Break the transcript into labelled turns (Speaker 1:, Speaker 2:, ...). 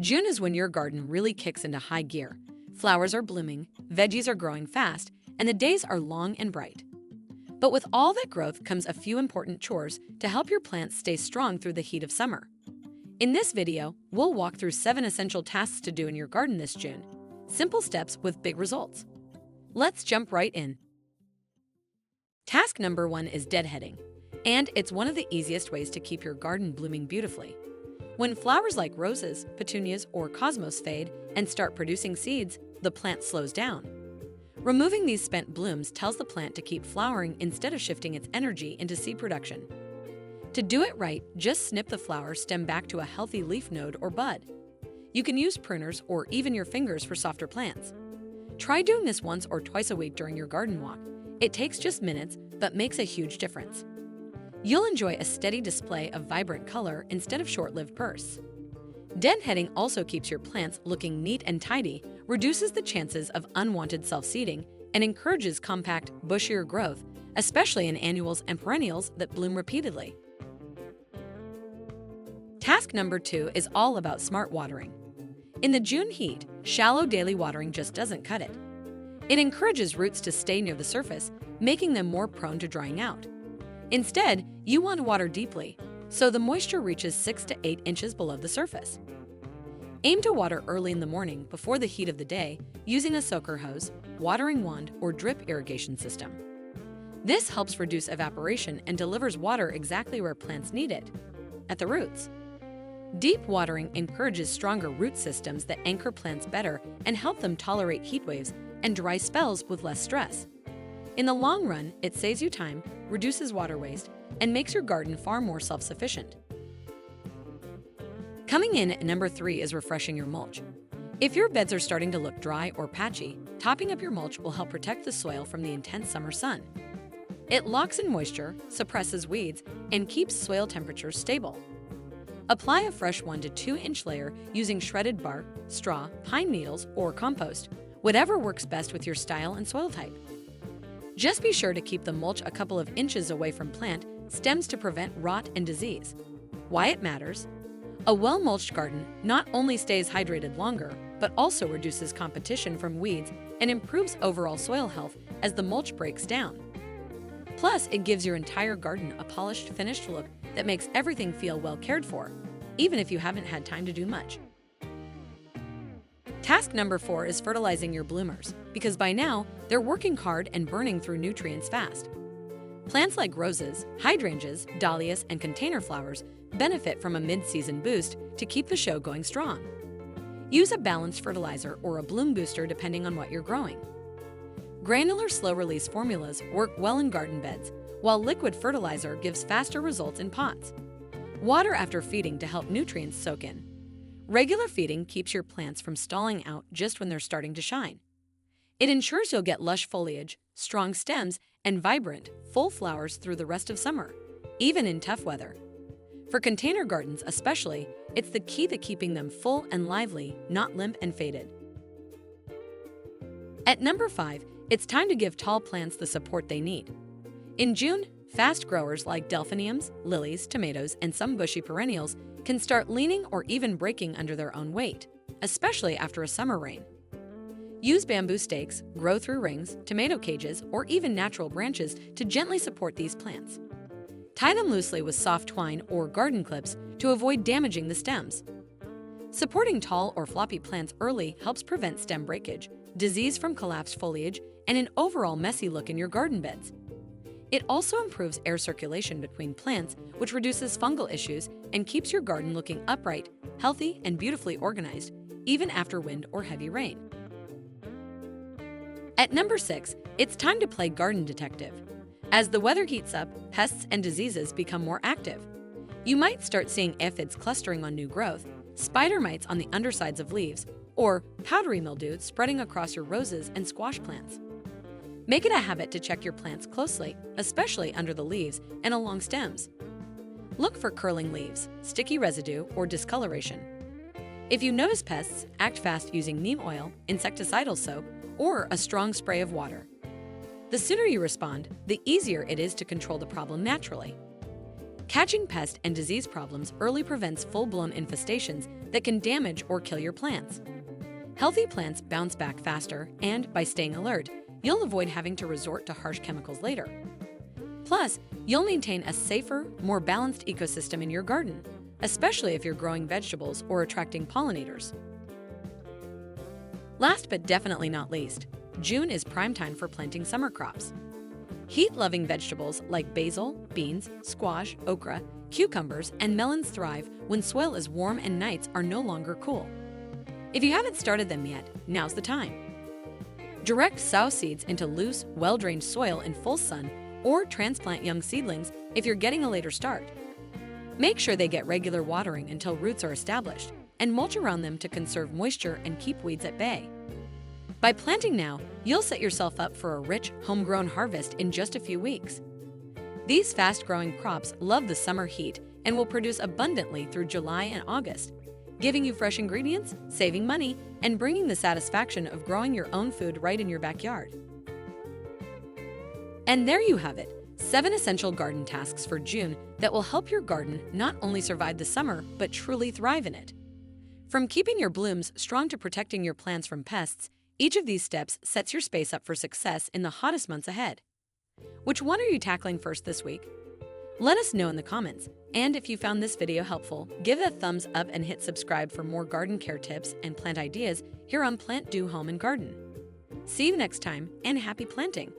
Speaker 1: June is when your garden really kicks into high gear. Flowers are blooming, veggies are growing fast, and the days are long and bright. But with all that growth comes a few important chores to help your plants stay strong through the heat of summer. In this video, we'll walk through 7 essential tasks to do in your garden this June. Simple steps with big results. Let's jump right in. Task number 1 is deadheading, and it's one of the easiest ways to keep your garden blooming beautifully. When flowers like roses, petunias, or cosmos fade and start producing seeds, the plant slows down. Removing these spent blooms tells the plant to keep flowering instead of shifting its energy into seed production. To do it right, just snip the flower stem back to a healthy leaf node or bud. You can use pruners or even your fingers for softer plants. Try doing this once or twice a week during your garden walk. It takes just minutes, but makes a huge difference. You'll enjoy a steady display of vibrant color instead of short-lived bursts. Deadheading also keeps your plants looking neat and tidy, reduces the chances of unwanted self-seeding, and encourages compact, bushier growth, especially in annuals and perennials that bloom repeatedly. Task number 2 is all about smart watering. In the June heat, shallow daily watering just doesn't cut it. It encourages roots to stay near the surface, making them more prone to drying out. Instead, you want to water deeply, so the moisture reaches 6 to 8 inches below the surface. Aim to water early in the morning before the heat of the day using a soaker hose, watering wand, or drip irrigation system. This helps reduce evaporation and delivers water exactly where plants need it, at the roots. Deep watering encourages stronger root systems that anchor plants better and help them tolerate heat waves and dry spells with less stress. In the long run, it saves you time, reduces water waste, and makes your garden far more self-sufficient. Coming in at number 3 is refreshing your mulch. If your beds are starting to look dry or patchy, topping up your mulch will help protect the soil from the intense summer sun. It locks in moisture, suppresses weeds, and keeps soil temperatures stable. Apply a fresh 1 to 2 inch layer using shredded bark, straw, pine needles, or compost, whatever works best with your style and soil type. Just be sure to keep the mulch a couple of inches away from plant stems to prevent rot and disease. Why it matters? A well-mulched garden not only stays hydrated longer, but also reduces competition from weeds and improves overall soil health as the mulch breaks down. Plus, it gives your entire garden a polished, finished look that makes everything feel well cared for, even if you haven't had time to do much. Task number 4 is fertilizing your bloomers, because by now, they're working hard and burning through nutrients fast. Plants like roses, hydrangeas, dahlias, and container flowers benefit from a mid-season boost to keep the show going strong. Use a balanced fertilizer or a bloom booster depending on what you're growing. Granular slow-release formulas work well in garden beds, while liquid fertilizer gives faster results in pots. Water after feeding to help nutrients soak in. Regular feeding keeps your plants from stalling out just when they're starting to shine. It ensures you'll get lush foliage, strong stems, and vibrant, full flowers through the rest of summer, even in tough weather. For container gardens especially, it's the key to keeping them full and lively, not limp and faded. At number 5, it's time to give tall plants the support they need. In June, fast growers like delphiniums, lilies, tomatoes, and some bushy perennials can start leaning or even breaking under their own weight, especially after a summer rain. Use bamboo stakes, grow-through rings, tomato cages, or even natural branches to gently support these plants. Tie them loosely with soft twine or garden clips to avoid damaging the stems. Supporting tall or floppy plants early helps prevent stem breakage, disease from collapsed foliage, and an overall messy look in your garden beds. It also improves air circulation between plants, which reduces fungal issues and keeps your garden looking upright, healthy, and beautifully organized, even after wind or heavy rain. At number 6, it's time to play garden detective. As the weather heats up, pests and diseases become more active. You might start seeing aphids clustering on new growth, spider mites on the undersides of leaves, or powdery mildew spreading across your roses and squash plants. Make it a habit to check your plants closely, especially under the leaves and along stems. Look for curling leaves, sticky residue, or discoloration. If you notice pests, act fast using neem oil, insecticidal soap, or a strong spray of water. The sooner you respond, the easier it is to control the problem naturally. Catching pest and disease problems early prevents full-blown infestations that can damage or kill your plants. Healthy plants bounce back faster, and by staying alert, you'll avoid having to resort to harsh chemicals later. Plus, you'll maintain a safer, more balanced ecosystem in your garden, especially if you're growing vegetables or attracting pollinators. Last but definitely not least, June is prime time for planting summer crops. Heat-loving vegetables like basil, beans, squash, okra, cucumbers, and melons thrive when soil is warm and nights are no longer cool. If you haven't started them yet, now's the time. Direct sow seeds into loose, well-drained soil in full sun, or transplant young seedlings if you're getting a later start. Make sure they get regular watering until roots are established, and mulch around them to conserve moisture and keep weeds at bay. By planting now, you'll set yourself up for a rich, homegrown harvest in just a few weeks. These fast-growing crops love the summer heat and will produce abundantly through July and August, giving you fresh ingredients, saving money, and bringing the satisfaction of growing your own food right in your backyard. And there you have it, 7 essential garden tasks for June that will help your garden not only survive the summer, but truly thrive in it. From keeping your blooms strong to protecting your plants from pests, each of these steps sets your space up for success in the hottest months ahead. Which one are you tackling first this week? Let us know in the comments. And if you found this video helpful, give it a thumbs up and hit subscribe for more garden care tips and plant ideas here on PlantDo Home and Garden. See you next time, and happy planting!